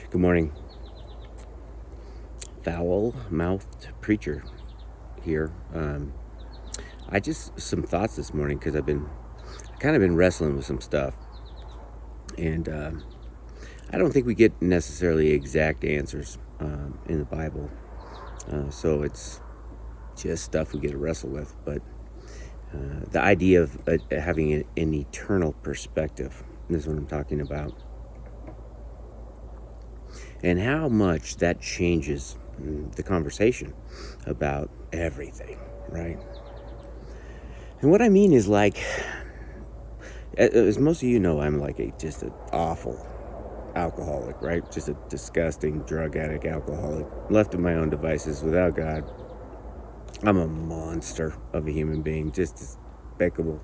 Good morning. Foul-mouthed preacher here. I just some thoughts this morning because I've kind of been wrestling with some stuff, and I don't think we get necessarily exact answers in the Bible. So it's just stuff we get to wrestle with. But the idea of having an eternal perspective is what I'm talking about, and how much that changes the conversation about everything, right? And what I mean is, like, as most of you know, I'm like just an awful alcoholic, right? Just a disgusting drug addict alcoholic, left to my own devices without God. I'm a monster of a human being, just despicable.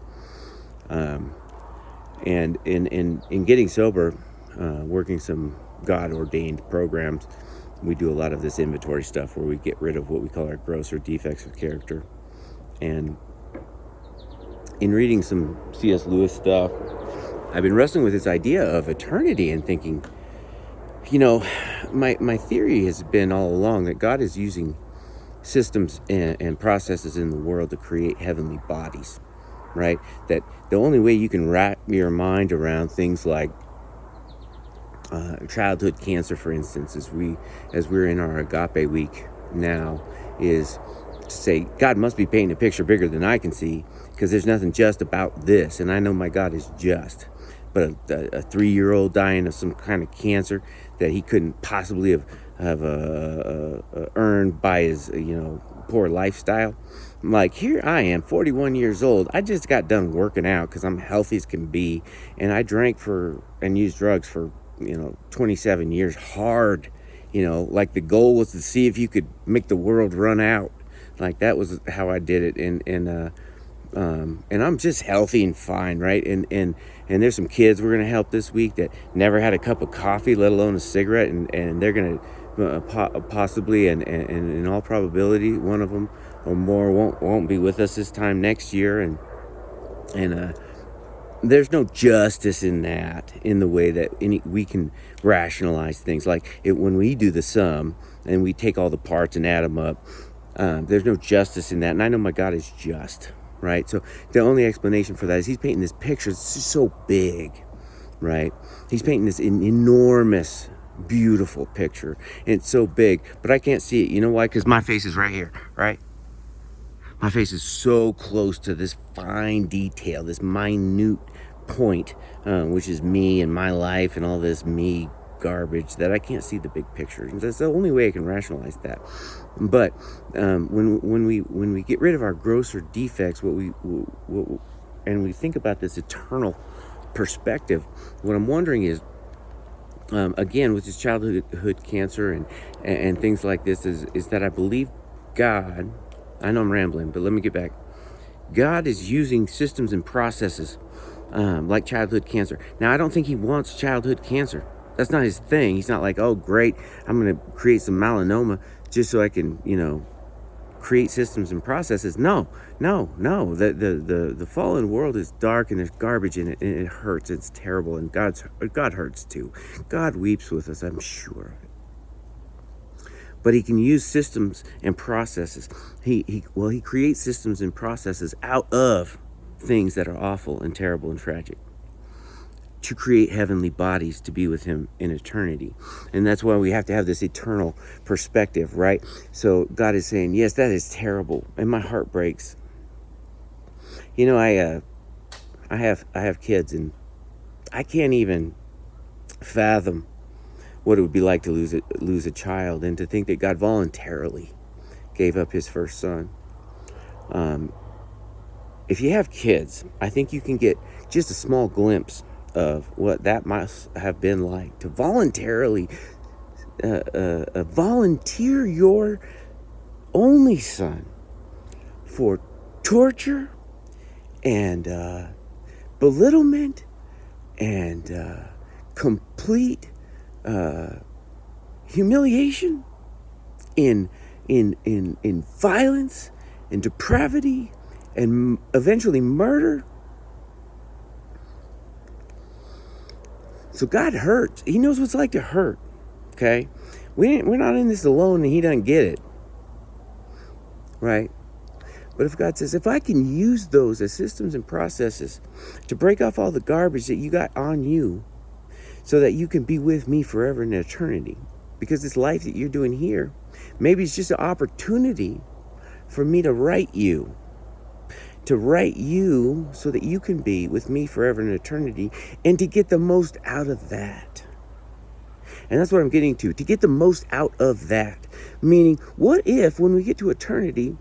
And in getting sober, working some God-ordained programs, we do a lot of this inventory stuff where we get rid of what we call our grosser defects of character. And in reading some C.S. Lewis stuff, I've been wrestling with this idea of eternity and thinking, my theory has been all along that God is using systems and processes in the world to create heavenly bodies, right? That the only way you can wrap your mind around things like childhood cancer, for instance, as we're in our agape week now, is to say God must be painting a picture bigger than I can see, because there's nothing just about this, and I know my God is just. But a 3-year-old dying of some kind of cancer that he couldn't possibly have earned by his poor lifestyle. I'm like, here I am, 41 years old. I just got done working out because I'm healthy as can be, and I drank and used drugs for 27 years hard. Like the goal was to see if you could make the world run out. Like that was how I did it, and I'm just healthy and fine, right? And there's some kids we're gonna help this week that never had a cup of coffee, let alone a cigarette, and they're gonna possibly and in all probability, one of them or more won't be with us this time next year, and there's no justice in that, in the way that we can rationalize things. Like when we do the sum and we take all the parts and add them up, there's no justice in that. And I know my God is just, right? So the only explanation for that is he's painting this picture. It's just so big, right? He's painting this enormous, beautiful picture. And it's so big, but I can't see it. You know why? Because my face is right here, right? My face is so close to this fine detail, this minute point, which is me and my life and all this me garbage, that I can't see the big picture. That's the only way I can rationalize that. But when we get rid of our grosser defects, and we think about this eternal perspective, what I'm wondering is, again, with this childhood cancer and things like this, is that I believe God. I know I'm rambling, but let me get back. God is using systems and processes like childhood cancer. Now, I don't think he wants childhood cancer. That's not his thing. He's not like, oh, great, I'm going to create some melanoma just so I can, create systems and processes. No. The fallen world is dark, and there's garbage in it, and it hurts. It's terrible, and God hurts too. God weeps with us, I'm sure. But he can use systems and processes. He creates systems and processes out of things that are awful and terrible and tragic, to create heavenly bodies to be with him in eternity. And that's why we have to have this eternal perspective, right? So God is saying, yes, that is terrible, and my heart breaks. I have kids, and I can't even fathom what it would be like to lose a child, and to think that God voluntarily gave up his first son. If you have kids, I think you can get just a small glimpse of what that must have been like, to voluntarily volunteer your only son for torture and belittlement and complete humiliation, in violence and depravity and eventually murder. So God hurts. He knows what it's like to hurt. Okay? We're not in this alone and he doesn't get it. Right? But if God says, if I can use those as systems and processes to break off all the garbage that you got on you so that you can be with me forever in eternity, because this life that you're doing here, maybe it's just an opportunity for me to write you so that you can be with me forever in eternity and to get the most out of that. And that's what I'm getting to get the most out of that. Meaning, what if when we get to eternity,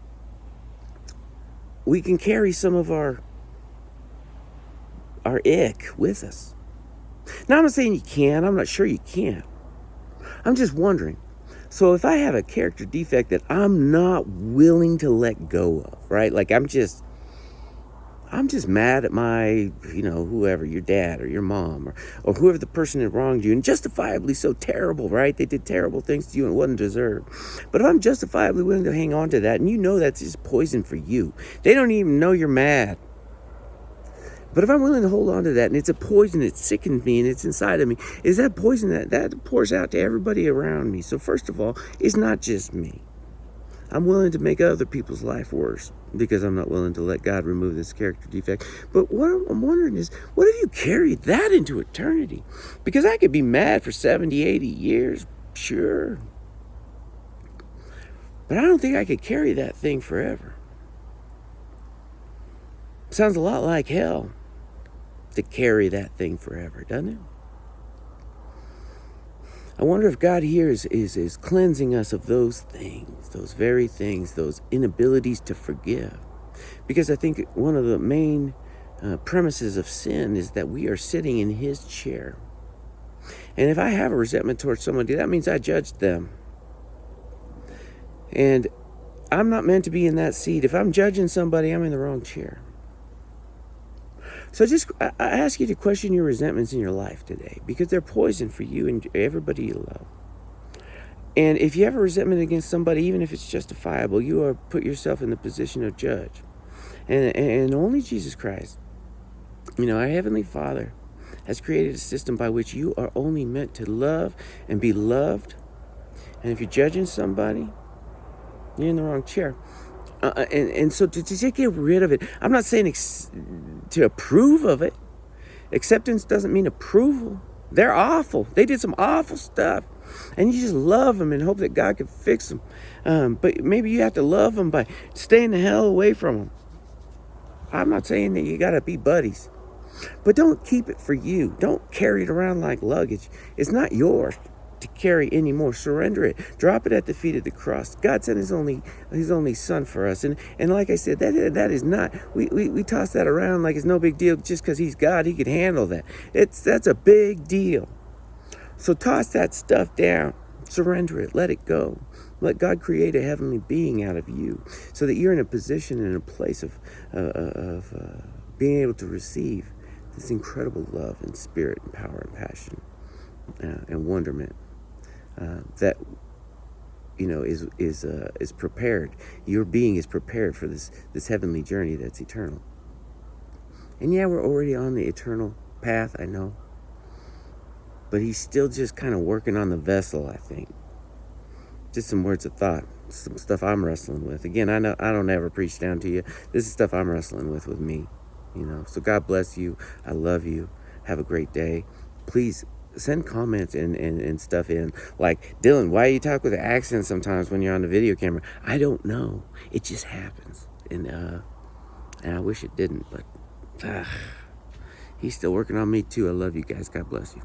we can carry some of our ick with us? Now, I'm not saying you can. I'm not sure you can. I'm just wondering. So if I have a character defect that I'm not willing to let go of, right? Like I'm just mad at my, whoever, your dad or your mom or whoever the person that wronged you, and justifiably so terrible, right? They did terrible things to you and it wasn't deserved. But if I'm justifiably willing to hang on to that, and you know that's just poison for you, they don't even know you're mad. But if I'm willing to hold on to that, and it's a poison that sickens me and it's inside of me, is that poison that pours out to everybody around me. So first of all, it's not just me. I'm willing to make other people's life worse because I'm not willing to let God remove this character defect. But what I'm wondering is, what if you carried that into eternity? Because I could be mad for 70, 80 years, sure. But I don't think I could carry that thing forever. Sounds a lot like hell to carry that thing forever, doesn't it? I wonder if God here is cleansing us of those things, those very things, those inabilities to forgive. Because I think one of the main premises of sin is that we are sitting in his chair. And if I have a resentment towards somebody, that means I judged them. And I'm not meant to be in that seat. If I'm judging somebody, I'm in the wrong chair. So I ask you to question your resentments in your life today, because they're poison for you and everybody you love. And if you have a resentment against somebody, even if it's justifiable, you are put yourself in the position of judge. And only Jesus Christ, our Heavenly Father, has created a system by which you are only meant to love and be loved. And if you're judging somebody, you're in the wrong chair. And so to just get rid of it, I'm not saying to approve of it. Acceptance doesn't mean approval. They're awful. They did some awful stuff. And you just love them and hope that God can fix them. But maybe you have to love them by staying the hell away from them. I'm not saying that you got to be buddies. But don't keep it for you. Don't carry it around like luggage. It's not yours to carry anymore. Surrender it. Drop it at the feet of the cross. God sent his only son for us. And like I said, that is not, we toss that around like it's no big deal. Just because he's God, he could handle that. That's a big deal. So toss that stuff down. Surrender it. Let it go. Let God create a heavenly being out of you so that you're in a position and a place of being able to receive this incredible love and spirit and power and passion and wonderment that is prepared. Your being is prepared for this heavenly journey that's eternal. And yeah, we're already on the eternal path, I know. But he's still just kind of working on the vessel, I think. Just some words of thought, some stuff I'm wrestling with. Again, I know I don't ever preach down to you. This is stuff I'm wrestling with me, So God bless you. I love you. Have a great day. Please send comments and stuff in. Like, Dylan, why do you talk with an accent sometimes when you're on the video camera? I don't know. It just happens. And I wish it didn't, but he's still working on me too. I love you guys. God bless you.